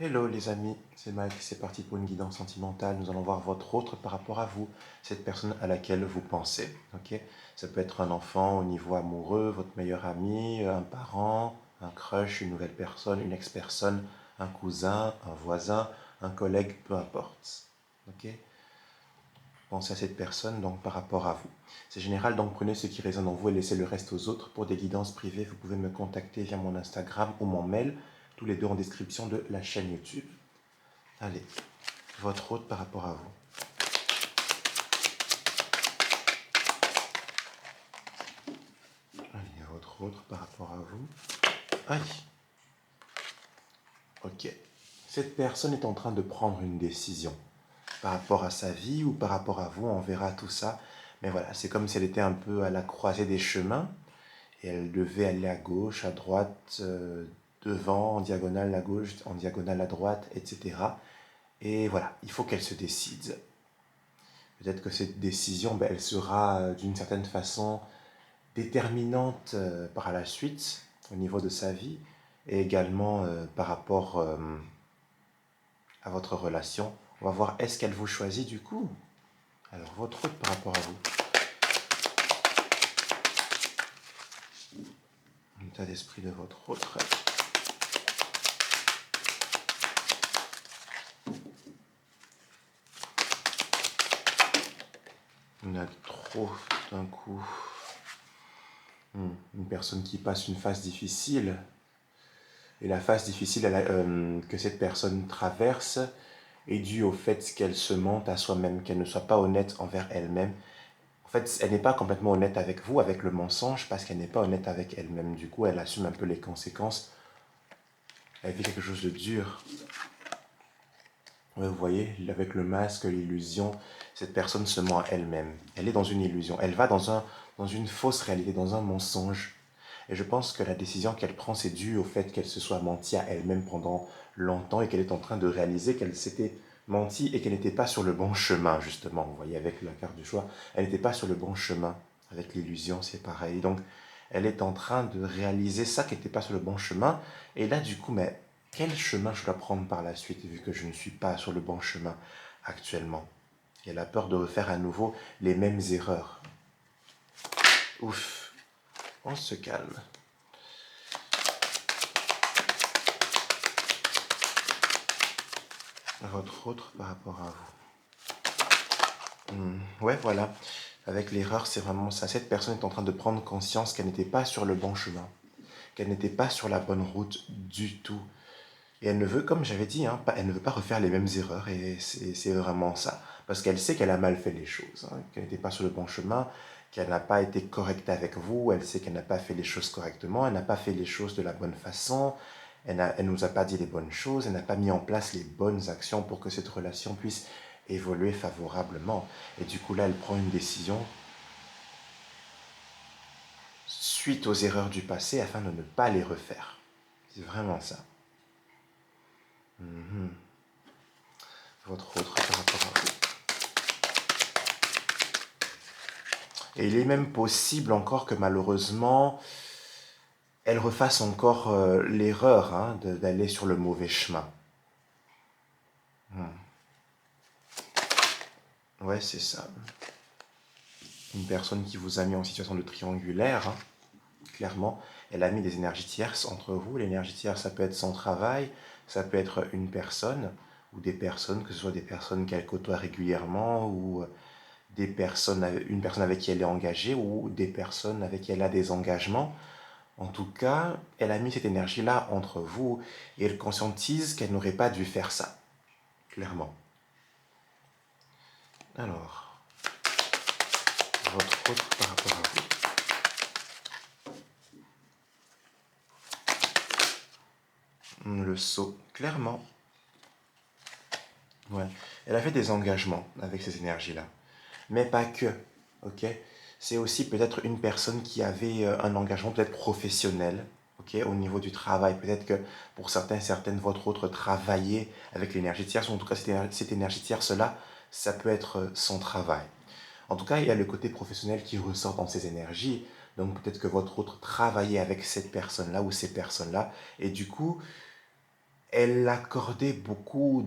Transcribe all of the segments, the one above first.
Hello les amis, c'est Mike, c'est parti pour une guidance sentimentale. Nous allons voir votre autre par rapport à vous, cette personne à laquelle vous pensez. Ok. Ça peut être un enfant au niveau amoureux, votre meilleur ami, un parent, un crush, une nouvelle personne, une ex-personne, un cousin, un voisin, un collègue, peu importe. Ok. Pensez à cette personne donc par rapport à vous. C'est général, donc prenez ce qui résonne en vous et laissez le reste aux autres. Pour des guidances privées, vous pouvez me contacter via mon Instagram ou mon mail, tous les deux en description de la chaîne YouTube. Allez, votre hôte par rapport à vous. Allez, votre autre par rapport à vous. Aïe. Ok. Cette personne est en train de prendre une décision par rapport à sa vie ou par rapport à vous. On verra tout ça. Mais voilà, c'est comme si elle était un peu à la croisée des chemins et elle devait aller à gauche, à droite, devant, en diagonale à gauche, en diagonale à droite, etc. Et voilà, il faut qu'elle se décide. Peut-être que cette décision, ben, elle sera d'une certaine façon déterminante par la suite au niveau de sa vie et également par rapport à votre relation. On va voir est-ce qu'elle vous choisit du coup. Alors votre autre par rapport à vous. L'état d'esprit de votre autre. On a trop d'un coup. Une personne qui passe une phase difficile. Et la phase difficile que cette personne traverse est due au fait qu'elle se mente à soi-même, qu'elle ne soit pas honnête envers elle-même. En fait, elle n'est pas complètement honnête avec vous, avec le mensonge, parce qu'elle n'est pas honnête avec elle-même. Du coup, elle assume un peu les conséquences. Elle vit quelque chose de dur. Ouais, vous voyez, avec le masque, l'illusion, cette personne se ment à elle-même. Elle est dans une illusion. Elle va dans une fausse réalité, dans un mensonge. Et je pense que la décision qu'elle prend, c'est dû au fait qu'elle se soit menti à elle-même pendant longtemps et qu'elle est en train de réaliser qu'elle s'était menti et qu'elle n'était pas sur le bon chemin, justement. Vous voyez, avec la carte du choix, elle n'était pas sur le bon chemin. Avec l'illusion, c'est pareil. Donc, elle est en train de réaliser ça, qu'elle n'était pas sur le bon chemin. Et là, du coup, mais quel chemin je dois prendre par la suite, vu que je ne suis pas sur le bon chemin actuellement? Et elle a peur de refaire à nouveau les mêmes erreurs. Ouf, on se calme. Votre autre par rapport à vous. Ouais, voilà. Avec l'erreur, c'est vraiment ça. Cette personne est en train de prendre conscience qu'elle n'était pas sur le bon chemin, qu'elle n'était pas sur la bonne route du tout. Et elle ne veut, comme j'avais dit, hein, elle ne veut pas refaire les mêmes erreurs. Et c'est vraiment ça. Parce qu'elle sait qu'elle a mal fait les choses, hein, qu'elle n'était pas sur le bon chemin, qu'elle n'a pas été correcte avec vous. Elle sait qu'elle n'a pas fait les choses correctement. Elle n'a pas fait les choses de la bonne façon. Elle nous a pas dit les bonnes choses. Elle n'a pas mis en place les bonnes actions pour que cette relation puisse évoluer favorablement. Et du coup, là, elle prend une décision suite aux erreurs du passé afin de ne pas les refaire. C'est vraiment ça. Votre autre par rapport à vous. Et il est même possible encore que malheureusement, elle refasse encore l'erreur hein, d'aller sur le mauvais chemin. Ouais, c'est ça. Une personne qui vous a mis en situation de triangulaire, hein, clairement, elle a mis des énergies tierces entre vous. L'énergie tierce, ça peut être son travail, ça peut être une personne ou des personnes, que ce soit des personnes qu'elle côtoie régulièrement ou une personne avec qui elle est engagée ou des personnes avec qui elle a des engagements. En tout cas, elle a mis cette énergie-là entre vous et elle conscientise qu'elle n'aurait pas dû faire ça, clairement. Alors, votre autre par rapport à vous. Le saut, clairement. Ouais. Elle a fait des engagements avec ces énergies-là. Mais pas que, ok? C'est aussi peut-être une personne qui avait un engagement peut-être professionnel, ok? Au niveau du travail. Peut-être que pour certaines, votre autre travaillait avec l'énergie tierce, ou en tout cas cette énergie tierce-là, ça peut être son travail. En tout cas, il y a le côté professionnel qui ressort dans ces énergies. Donc peut-être que votre autre travaillait avec cette personne-là ou ces personnes-là. Et du coup, elle accordait beaucoup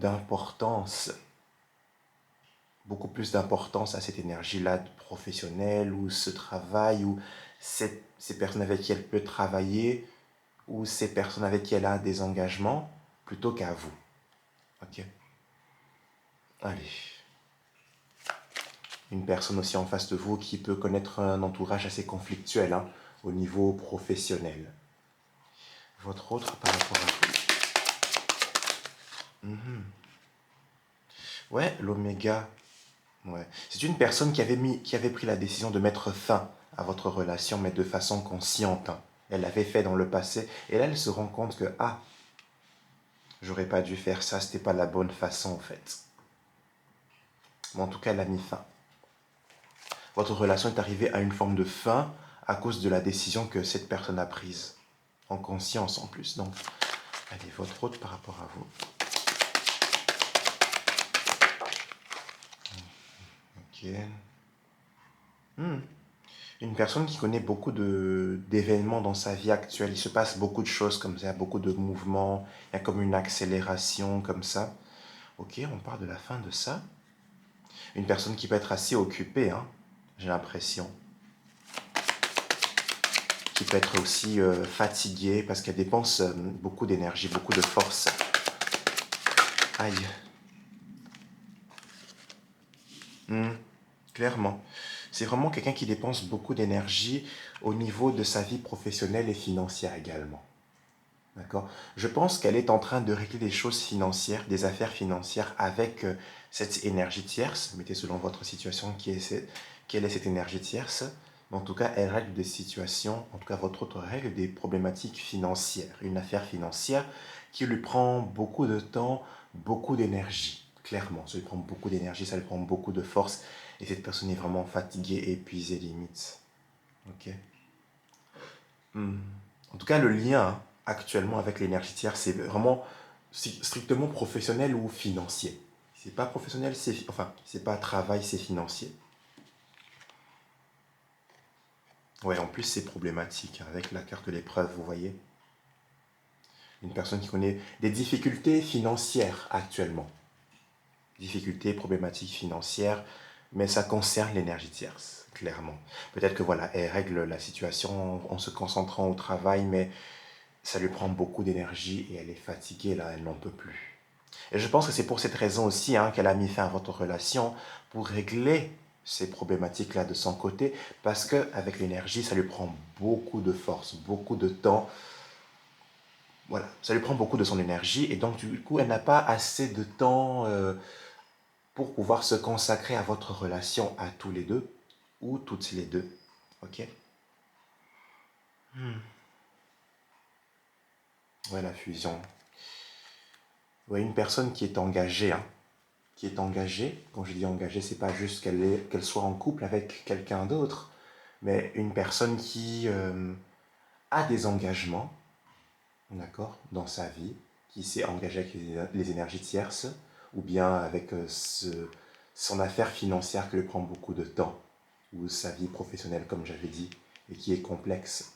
plus d'importance à cette énergie-là professionnelle, ou ce travail, ou ces personnes avec qui elle peut travailler, ou ces personnes avec qui elle a des engagements, plutôt qu'à vous. Ok? Allez. Une personne aussi en face de vous qui peut connaître un entourage assez conflictuel, hein, au niveau professionnel. Votre autre par rapport à vous. Ouais, l'oméga. Ouais. C'est une personne qui avait pris la décision de mettre fin à votre relation, mais de façon consciente, hein. Elle l'avait fait dans le passé, et là elle se rend compte que, ah, j'aurais pas dû faire ça, c'était pas la bonne façon en fait. Mais en tout cas, elle a mis fin. Votre relation est arrivée à une forme de fin à cause de la décision que cette personne a prise. En conscience en plus. Donc, allez, votre autre par rapport à vous. Ok. Une personne qui connaît beaucoup d'événements dans sa vie actuelle. Il se passe beaucoup de choses comme ça, beaucoup de mouvements. Il y a comme une accélération comme ça. Ok, on parle de la fin de ça. Une personne qui peut être assez occupée, hein, j'ai l'impression. Qui peut être aussi fatiguée parce qu'elle dépense beaucoup d'énergie, beaucoup de force. Aïe. Clairement. C'est vraiment quelqu'un qui dépense beaucoup d'énergie au niveau de sa vie professionnelle et financière également. D'accord? Je pense qu'elle est en train de régler des choses financières, des affaires financières avec cette énergie tierce. Mettez selon votre situation quelle est cette énergie tierce. Mais en tout cas, elle règle des situations, en tout cas votre autre règle des problématiques financières. Une affaire financière qui lui prend beaucoup de temps, beaucoup d'énergie. Clairement, ça lui prend beaucoup d'énergie, ça lui prend beaucoup de force. Et cette personne est vraiment fatiguée, épuisée limite. Ok? En tout cas, le lien, hein, actuellement avec l'énergie tiers, c'est vraiment strictement professionnel ou financier. C'est pas professionnel, c'est pas travail, c'est financier. Ouais, en plus, c'est problématique, hein, avec la carte de l'épreuve, vous voyez. Une personne qui connaît des difficultés financières actuellement. Difficultés, problématiques financières, mais ça concerne l'énergie tierce, clairement. Peut-être que voilà, elle règle la situation en se concentrant au travail, mais ça lui prend beaucoup d'énergie et elle est fatiguée là, elle n'en peut plus. Et je pense que c'est pour cette raison aussi, hein, qu'elle a mis fin à votre relation, pour régler ces problématiques-là de son côté, parce qu'avec l'énergie, ça lui prend beaucoup de force, beaucoup de temps. Voilà, ça lui prend beaucoup de son énergie, et donc du coup, elle n'a pas assez de temps pour pouvoir se consacrer à votre relation à tous les deux, ou toutes les deux. Ok? Ouais, la fusion. Ouais, une personne qui est engagée, hein, qui est engagée. Quand je dis engagée, c'est pas juste qu'elle soit en couple avec quelqu'un d'autre, mais une personne qui a des engagements, d'accord, dans sa vie, qui s'est engagée avec les énergies tierces, ou bien avec son affaire financière qui lui prend beaucoup de temps, ou sa vie professionnelle, comme j'avais dit, et qui est complexe.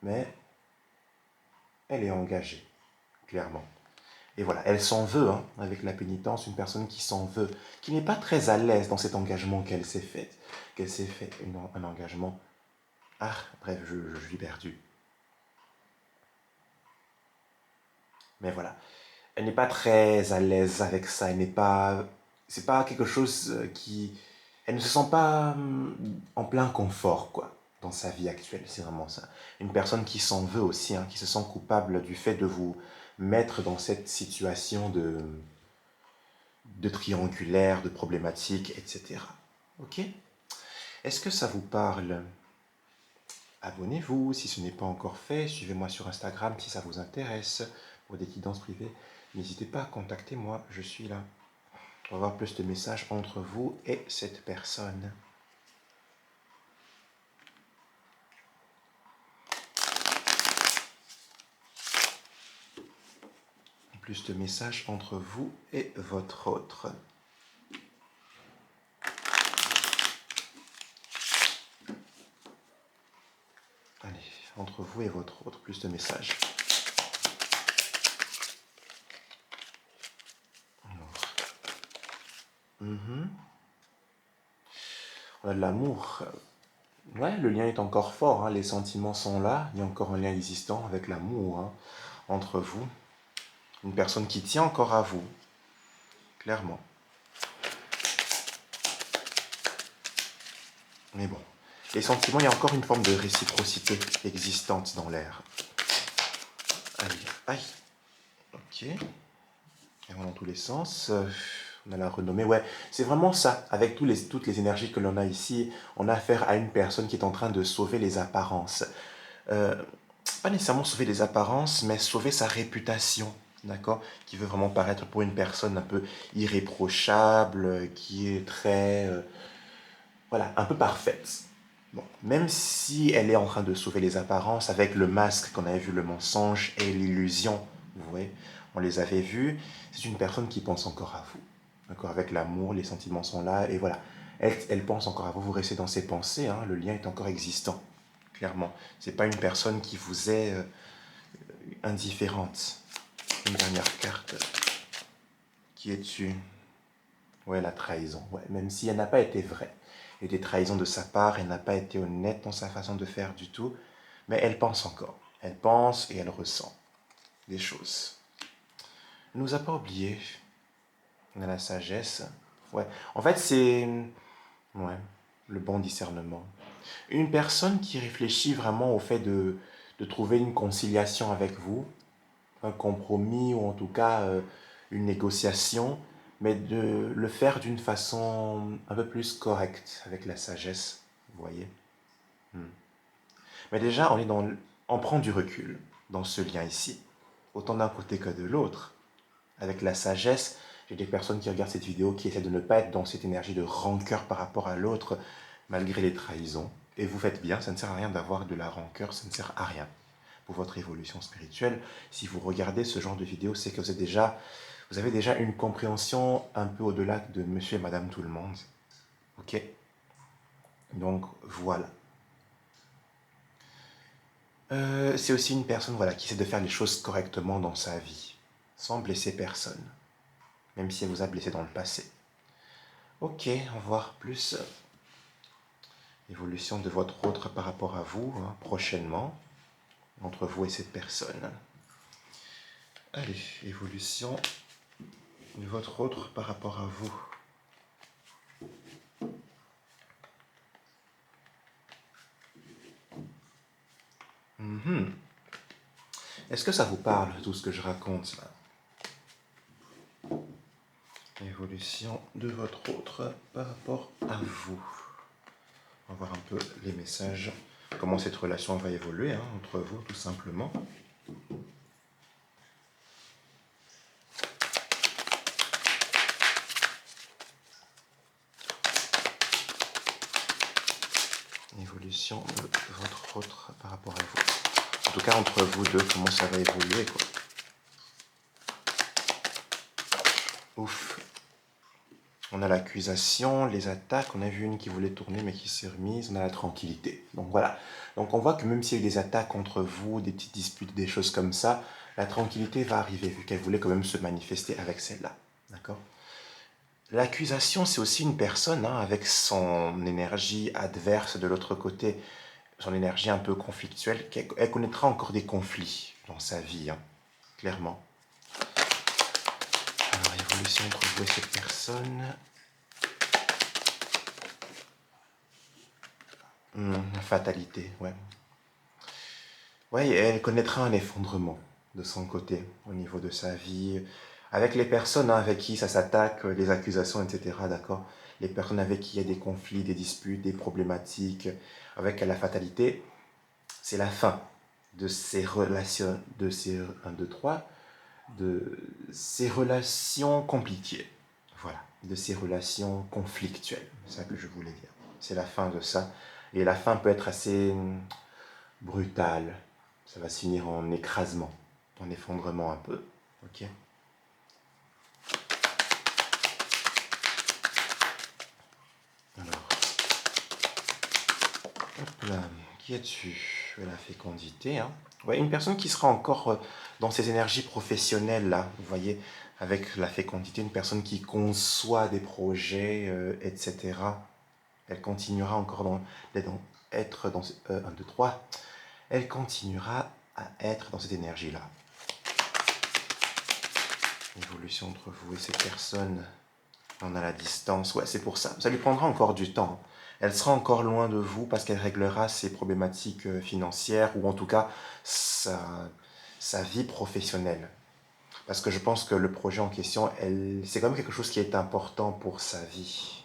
Mais elle est engagée, clairement. Et voilà, elle s'en veut, hein, avec la pénitence, une personne qui s'en veut, qui n'est pas très à l'aise dans cet engagement qu'elle s'est fait, un engagement. Ah, bref, je suis perdu. Mais voilà, elle n'est pas très à l'aise avec ça, elle n'est pas, c'est pas quelque chose elle ne se sent pas en plein confort, quoi, dans sa vie actuelle, c'est vraiment ça. Une personne qui s'en veut aussi, hein, qui se sent coupable du fait de vous mettre dans cette situation de triangulaire, de problématiques, etc. Ok? Est-ce que ça vous parle? Abonnez-vous si ce n'est pas encore fait. Suivez-moi sur Instagram si ça vous intéresse. Pour des guidances privées, n'hésitez pas à contacter moi, je suis là. On va avoir plus de messages entre vous et cette personne. Plus de messages entre vous et votre autre. Allez, entre vous et votre autre, plus de messages. Mhm. On a de l'amour. Ouais, le lien est encore fort, hein, les sentiments sont là, il y a encore un lien existant avec l'amour, hein, entre vous. Une personne qui tient encore à vous, clairement. Mais bon, les sentiments, il y a encore une forme de réciprocité existante dans l'air. Aïe, aïe, ok. Et dans tous les sens. On a la renommée, ouais. C'est vraiment ça. Avec toutes les énergies que l'on a ici, on a affaire à une personne qui est en train de sauver les apparences. Euh, Pas nécessairement sauver les apparences, mais sauver sa réputation, d'accord? Qui veut vraiment paraître pour une personne un peu irréprochable, qui est très, voilà, un peu parfaite. Bon, même si elle est en train de sauver les apparences avec le masque qu'on avait vu, le mensonge et l'illusion, vous voyez, on les avait vus, c'est une personne qui pense encore à vous, d'accord? Avec l'amour, les sentiments sont là, et voilà. Elle pense encore à vous, vous restez dans ses pensées, hein, le lien est encore existant, clairement. C'est pas une personne qui vous est indifférente. Une dernière carte. Qui est dessus? Ouais, la trahison. Ouais, même si elle n'a pas été vraie. Il y a des trahisons de sa part, elle n'a pas été honnête dans sa façon de faire du tout. Mais elle pense encore. Elle pense et elle ressent des choses. Elle ne nous a pas oubliés. On a la sagesse. Ouais. En fait, c'est. Ouais. Le bon discernement. Une personne qui réfléchit vraiment au fait de trouver une conciliation avec vous, un compromis ou en tout cas une négociation, mais de le faire d'une façon un peu plus correcte, avec la sagesse, vous voyez. Hmm. Mais déjà, on prend du recul dans ce lien ici, autant d'un côté que de l'autre. Avec la sagesse, j'ai des personnes qui regardent cette vidéo qui essaient de ne pas être dans cette énergie de rancœur par rapport à l'autre, malgré les trahisons. Et vous faites bien, ça ne sert à rien d'avoir de la rancœur, ça ne sert à rien pour votre évolution spirituelle. Si vous regardez ce genre de vidéo, c'est que vous avez déjà une compréhension un peu au-delà de monsieur et madame tout le monde. Ok? Donc voilà. C'est aussi une personne voilà, qui essaie de faire les choses correctement dans sa vie, sans blesser personne, même si elle vous a blessé dans le passé. Ok, on va voir plus l'évolution de votre autre par rapport à vous, hein, prochainement, entre vous et cette personne. Allez, évolution de votre autre par rapport à vous. Mhm. Est-ce que ça vous parle, tout ce que je raconte là? Évolution de votre autre par rapport à vous. On va voir un peu les messages, comment cette relation va évoluer hein, entre vous, tout simplement. Évolution de votre autre par rapport à vous. En tout cas, entre vous deux, comment ça va évoluer, quoi. Ouf. On a l'accusation, les attaques, on a vu une qui voulait tourner mais qui s'est remise, on a la tranquillité. Donc voilà. Donc on voit que même s'il y a eu des attaques contre vous, des petites disputes, des choses comme ça, la tranquillité va arriver vu qu'elle voulait quand même se manifester avec celle-là. D'accord? L'accusation, c'est aussi une personne hein, avec son énergie adverse de l'autre côté, son énergie un peu conflictuelle, elle connaîtra encore des conflits dans sa vie, hein, clairement. Alors, évolution entre vous et cette personne. La fatalité, ouais. Ouais, elle connaîtra un effondrement de son côté au niveau de sa vie, avec les personnes hein, avec qui ça s'attaque, les accusations, etc. D'accord? Les personnes avec qui il y a des conflits, des disputes, des problématiques, avec la fatalité, c'est la fin de ces relations, de ces 1, 2, 3, de ces relations compliquées. Voilà, de ces relations conflictuelles. C'est ça que je voulais dire. C'est la fin de ça. Et la fin peut être assez brutale. Ça va se finir en écrasement, en effondrement un peu. Ok. Alors, hop là, qui est dessus? Je vais la fécondité. Hein. Ouais, une personne qui sera encore dans ses énergies professionnelles, là, vous voyez, avec la fécondité, une personne qui conçoit des projets, etc. Elle continuera encore être dans... 1, 2, 3. Elle continuera à être dans cette énergie-là. Évolution entre vous et cette personne. On a la distance. Ouais, c'est pour ça. Ça lui prendra encore du temps. Elle sera encore loin de vous parce qu'elle réglera ses problématiques financières ou en tout cas sa vie professionnelle. Parce que je pense que le projet en question, c'est quand même quelque chose qui est important pour sa vie.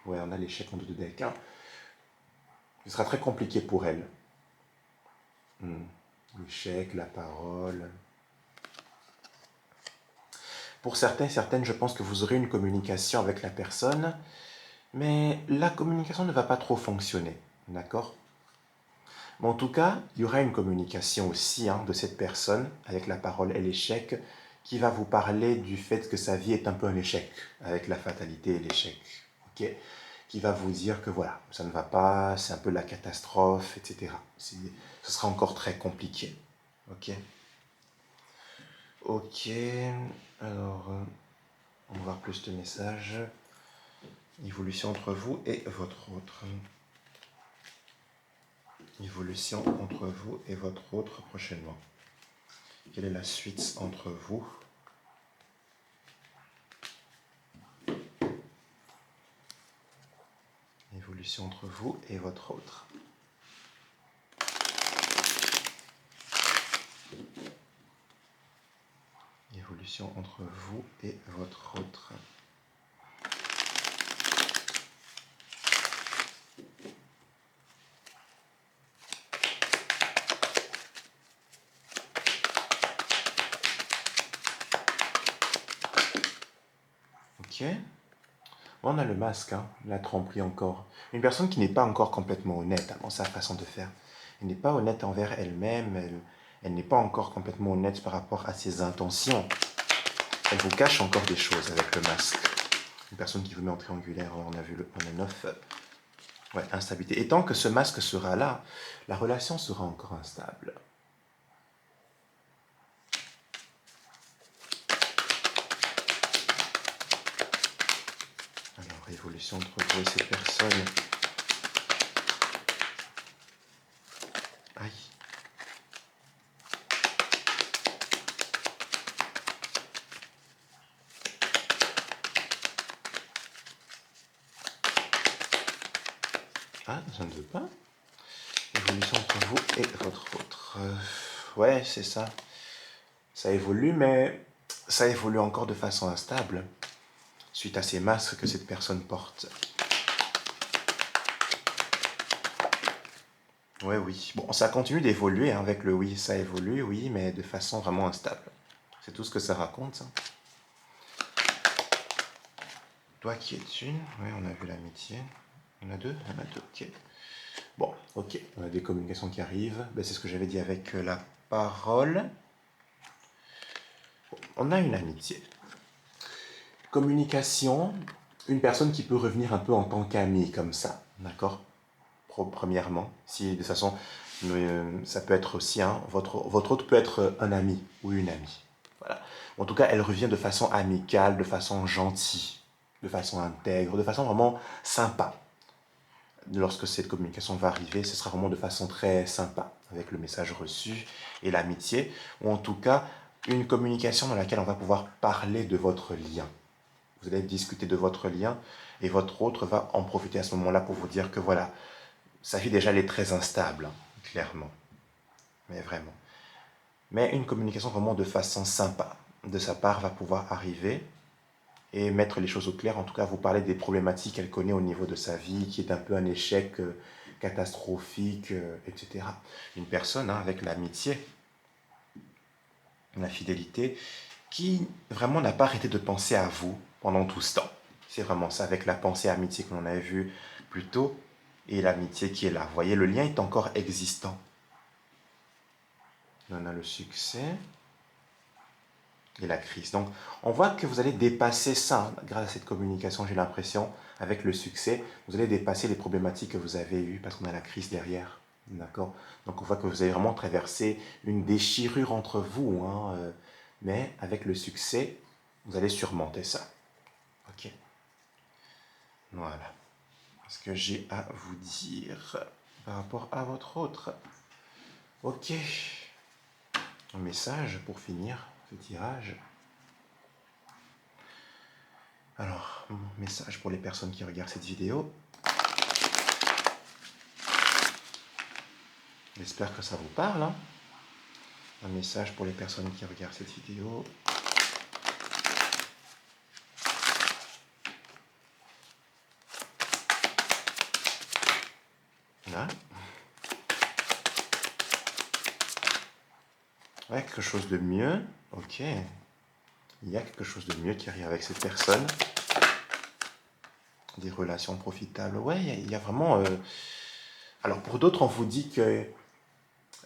Ouais, on a l'échec en 2 de deck. Hein. Ce sera très compliqué pour elle. L'échec, la parole. Pour certains et certaines, je pense que vous aurez une communication avec la personne, mais la communication ne va pas trop fonctionner, d'accord? Mais en tout cas, il y aura une communication aussi de cette personne avec la parole et l'échec qui va vous parler du fait que sa vie est un peu un échec, avec la fatalité et l'échec, ok? Qui va vous dire que voilà, ça ne va pas, c'est un peu la catastrophe, etc. Ce sera encore très compliqué, ok? Ok, alors on va voir plus de messages. Évolution entre vous et votre autre. Évolution entre vous et votre autre prochainement. Quelle est la suite entre vous? Évolution entre vous et votre autre. Évolution entre vous et votre autre. Ok. On a le masque, la tromperie encore. Une personne qui n'est pas encore complètement honnête dans sa façon de faire. Elle n'est pas honnête envers elle-même, elle n'est pas encore complètement honnête par rapport à ses intentions. Elle vous cache encore des choses avec le masque. Une personne qui vous met en triangulaire, on a vu on a 9. Ouais, instabilité. Et tant que ce masque sera là, la relation sera encore instable. Alors, évolution entre vous et ces personnes. Aïe. Ah, ça ne veut pas. Évolution entre vous et votre autre. Ouais, c'est ça. Ça évolue, mais ça évolue encore de façon instable, suite à ces masques que cette personne porte. Ouais, oui. Bon, ça continue d'évoluer avec le oui. Ça évolue, oui, mais de façon vraiment instable. C'est tout ce que ça raconte. Toi qui es une. Ouais, on a vu l'amitié. On a deux. Ok. Bon, ok. On a des communications qui arrivent. Ben, c'est ce que j'avais dit avec la parole. Bon, on a une amitié. Communication, une personne qui peut revenir un peu en tant qu'ami, comme ça. D'accord? Premièrement. Si de toute façon, ça peut être aussi, votre autre peut être un ami ou une amie. Voilà. En tout cas, elle revient de façon amicale, de façon gentille, de façon intègre, de façon vraiment sympa. Lorsque cette communication va arriver, ce sera vraiment de façon très sympa, avec le message reçu et l'amitié, ou en tout cas, une communication dans laquelle on va pouvoir parler de votre lien. Vous allez discuter de votre lien, et votre autre va en profiter à ce moment-là pour vous dire que voilà, sa vie déjà elle est très instable, clairement, mais vraiment. Mais une communication vraiment de façon sympa, de sa part, va pouvoir arriver et mettre les choses au clair, en tout cas vous parler des problématiques qu'elle connaît au niveau de sa vie, qui est un peu un échec catastrophique, etc. Une personne avec l'amitié, la fidélité, qui vraiment n'a pas arrêté de penser à vous pendant tout ce temps. C'est vraiment ça, avec la pensée amitié que l'on avait vu plus tôt, et l'amitié qui est là. Vous voyez, le lien est encore existant. On a le succès et la crise. Donc, on voit que vous allez dépasser ça, grâce à cette communication, j'ai l'impression, avec le succès, vous allez dépasser les problématiques que vous avez eues, parce qu'on a la crise derrière. D'accord? Donc on voit que vous avez vraiment traversé une déchirure entre vous, hein, mais avec le succès, vous allez surmonter ça. Ok? Voilà. Ce que j'ai à vous dire par rapport à votre autre. Ok. Un message pour finir ce tirage. Alors, un message pour les personnes qui regardent cette vidéo. J'espère que ça vous parle, hein. Un message pour les personnes qui regardent cette vidéo. Là. Ouais, quelque chose de mieux. Ok. Il y a quelque chose de mieux qui arrive avec cette personne. Des relations profitables. Ouais, il y a vraiment... Alors pour d'autres, on vous dit que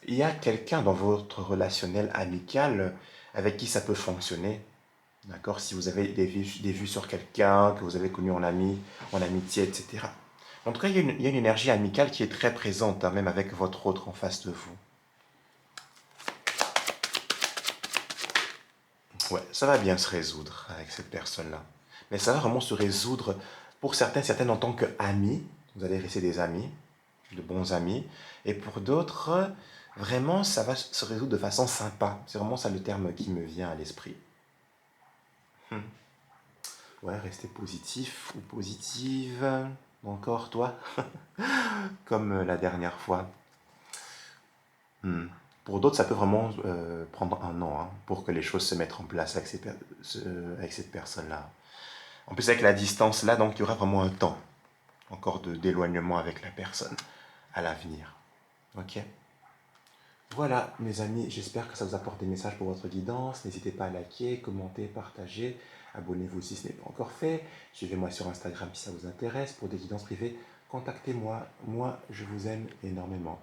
il y a quelqu'un dans votre relationnel amical avec qui ça peut fonctionner. D'accord? Si vous avez des vues sur quelqu'un que vous avez connu en amitié, etc. En tout cas, il y a une énergie amicale qui est très présente, hein, même avec votre autre en face de vous. Ouais, ça va bien se résoudre avec cette personne-là. Mais ça va vraiment se résoudre pour certaines en tant qu'amis. Vous allez rester des amis, de bons amis. Et pour d'autres, vraiment, ça va se résoudre de façon sympa. C'est vraiment ça le terme qui me vient à l'esprit. Ouais, rester positif ou positive. Encore, toi, comme la dernière fois. Hmm. Pour d'autres, ça peut vraiment prendre un an, hein, pour que les choses se mettent en place avec, avec cette personne-là. En plus, avec la distance là, donc il y aura vraiment un temps encore d'éloignement avec la personne à l'avenir. Ok? Voilà, mes amis, j'espère que ça vous apporte des messages pour votre guidance. N'hésitez pas à liker, commenter, partager. Abonnez-vous si ce n'est pas encore fait. Suivez-moi sur Instagram si ça vous intéresse. Pour des guidances privées, contactez-moi. Moi, je vous aime énormément.